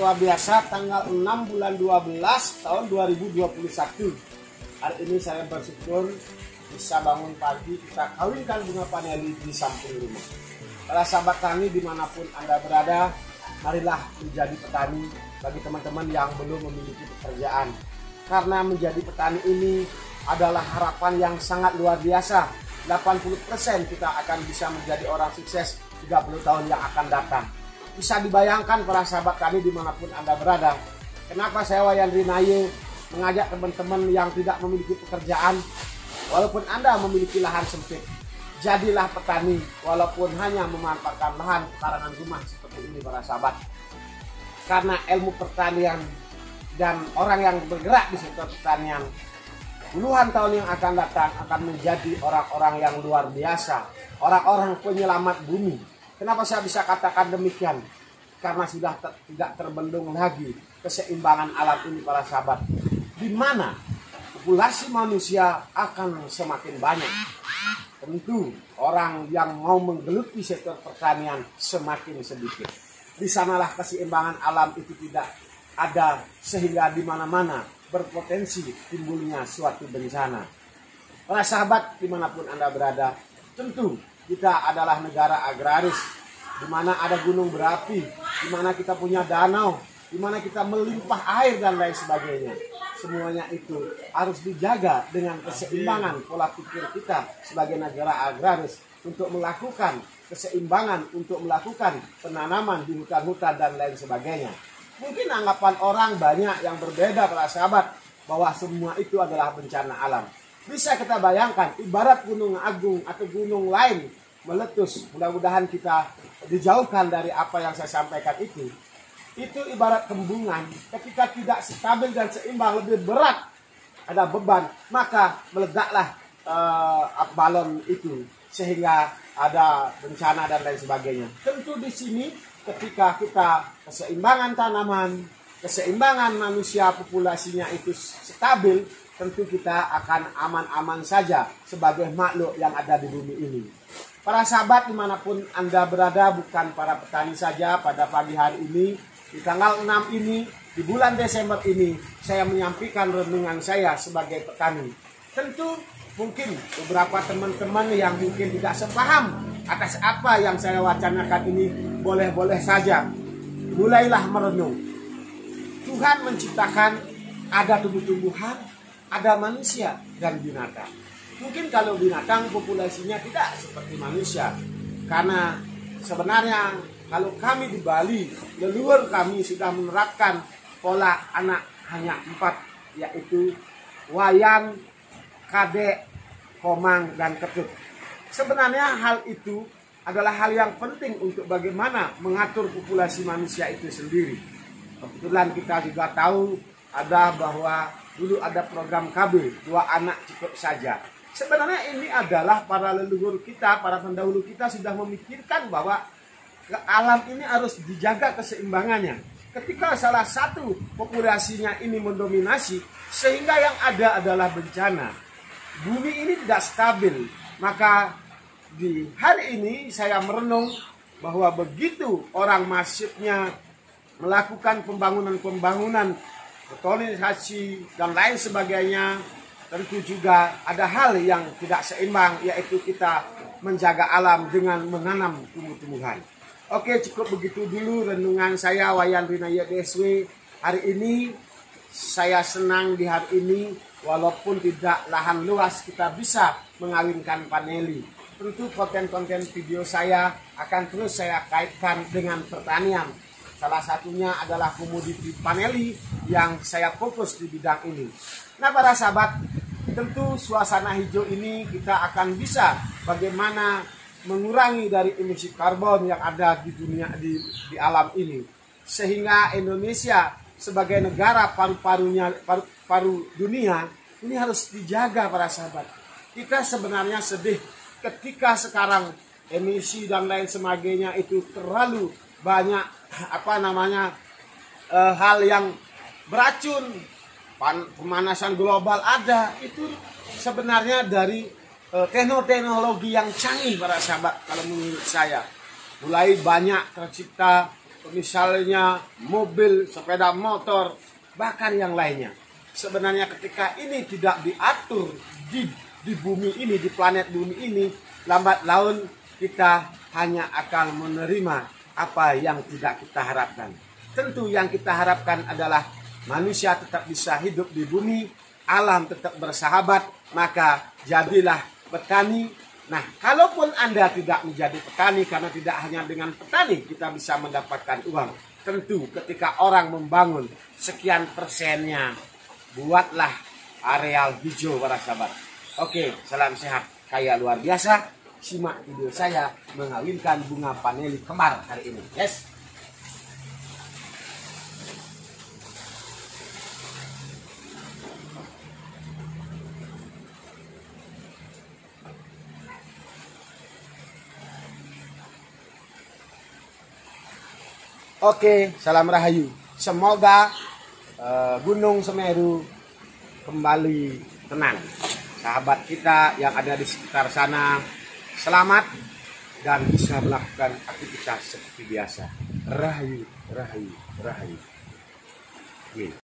luar biasa, tanggal 6 bulan 12 tahun 2021. Hari ini saya bersyukur bisa bangun pagi, kita kawinkan bunga paneli di samping rumah. Para sahabat tani dimanapun Anda berada, marilah menjadi petani bagi teman-teman yang belum memiliki pekerjaan. Karena menjadi petani ini adalah harapan yang sangat luar biasa. 80% kita akan bisa menjadi orang sukses 30 tahun yang akan datang. Bisa dibayangkan para sahabat tani dimanapun Anda berada, kenapa saya Wayan Rinaye mengajak teman-teman yang tidak memiliki pekerjaan, walaupun Anda memiliki lahan sempit, jadilah petani walaupun hanya memanfaatkan lahan pekarangan rumah seperti ini para sahabat. Karena ilmu pertanian dan orang yang bergerak di sektor pertanian puluhan tahun yang akan datang akan menjadi orang-orang yang luar biasa, orang-orang penyelamat bumi. Kenapa saya bisa katakan demikian? Karena sudah tidak terbendung lagi keseimbangan alam ini para sahabat, di mana populasi manusia akan semakin banyak. Tentu orang yang mau menggeluti sektor pertanian semakin sedikit. Di sanalah keseimbangan alam itu tidak ada, sehingga di mana-mana berpotensi timbulnya suatu bencana. Para sahabat dimanapun Anda berada, tentu kita adalah negara agraris, di mana ada gunung berapi, di mana kita punya danau, di mana kita melimpah air dan lain sebagainya. Semuanya itu harus dijaga dengan keseimbangan pola pikir kita sebagai negara agraris untuk melakukan keseimbangan, untuk melakukan penanaman di hutan-hutan dan lain sebagainya. Mungkin anggapan orang banyak yang berbeda para sahabat, bahwa semua itu adalah bencana alam. Bisa kita bayangkan, ibarat gunung agung atau gunung lain meletus, mudah-mudahan kita dijauhkan dari apa yang saya sampaikan itu. Itu ibarat kembungan, ketika tidak stabil dan seimbang, lebih berat, ada beban, maka meledaklah balon itu, sehingga ada bencana dan lain sebagainya. Tentu di sini ketika kita keseimbangan tanaman, keseimbangan manusia, populasinya itu stabil, tentu kita akan aman-aman saja sebagai makhluk yang ada di bumi ini. Para sahabat dimanapun Anda berada, bukan para petani saja, pada pagi hari ini, di tanggal 6 ini, di bulan Desember ini, saya menyampaikan renungan saya sebagai petani. Tentu mungkin beberapa teman-teman yang mungkin tidak sepaham atas apa yang saya wacanakan ini, boleh-boleh saja mulailah merenung. Tuhan menciptakan ada tumbuh-tumbuhan, ada manusia dan binatang. Mungkin kalau binatang populasinya tidak seperti manusia, karena sebenarnya kalau kami di Bali, leluhur kami sudah menerapkan pola anak hanya 4, yaitu wayang, kadek, komang, dan ketut. Sebenarnya hal itu adalah hal yang penting untuk bagaimana mengatur populasi manusia itu sendiri. Kebetulan kita juga tahu ada bahwa dulu ada program KB, 2 anak cukup saja. Sebenarnya ini adalah para leluhur kita, para pendahulu kita sudah memikirkan bahwa alam ini harus dijaga keseimbangannya. Ketika salah satu populasinya ini mendominasi, sehingga yang ada adalah bencana. Bumi ini tidak stabil. Maka di hari ini saya merenung bahwa begitu orang masifnya melakukan pembangunan, betonisasi dan lain sebagainya, tentu juga ada hal yang tidak seimbang, yaitu kita menjaga alam dengan menanam tumbuh-tumbuhan. Oke, cukup begitu dulu renungan saya Wayan Rinaye DSW. Hari ini saya senang di hari ini, walaupun tidak lahan luas, kita bisa mengawinkan paneli. Tentu konten-konten video saya akan terus saya kaitkan dengan pertanian. Salah satunya adalah komoditi paneli yang saya fokus di bidang ini. Nah para sahabat, tentu suasana hijau ini kita akan bisa bagaimana mengurangi dari emisi karbon yang ada di dunia, di alam ini. Sehingga Indonesia sebagai negara paru dunia ini harus dijaga para sahabat. Kita sebenarnya sedih ketika sekarang emisi dan lain sebagainya itu terlalu banyak hal yang beracun. Pemanasan global ada, itu sebenarnya dari teknologi yang canggih para sahabat kalau menurut saya. Mulai banyak tercipta misalnya mobil, sepeda motor, bahkan yang lainnya. Sebenarnya ketika ini tidak diatur di bumi ini, di planet bumi ini, lambat laun kita hanya akan menerima apa yang tidak kita harapkan. Tentu yang kita harapkan adalah manusia tetap bisa hidup di bumi, alam tetap bersahabat, maka jadilah petani. Nah, kalaupun Anda tidak menjadi petani, karena tidak hanya dengan petani kita bisa mendapatkan uang. Tentu ketika orang membangun sekian persennya, buatlah areal hijau para sahabat. Oke, salam sehat kaya luar biasa. Simak video saya mengawinkan bunga paneli kembar hari ini. Yes. Oke, salam rahayu. Semoga Gunung Semeru kembali tenang. Sahabat kita yang ada di sekitar sana selamat dan bisa melakukan aktivitas seperti biasa. Rahayu, rahayu, rahayu.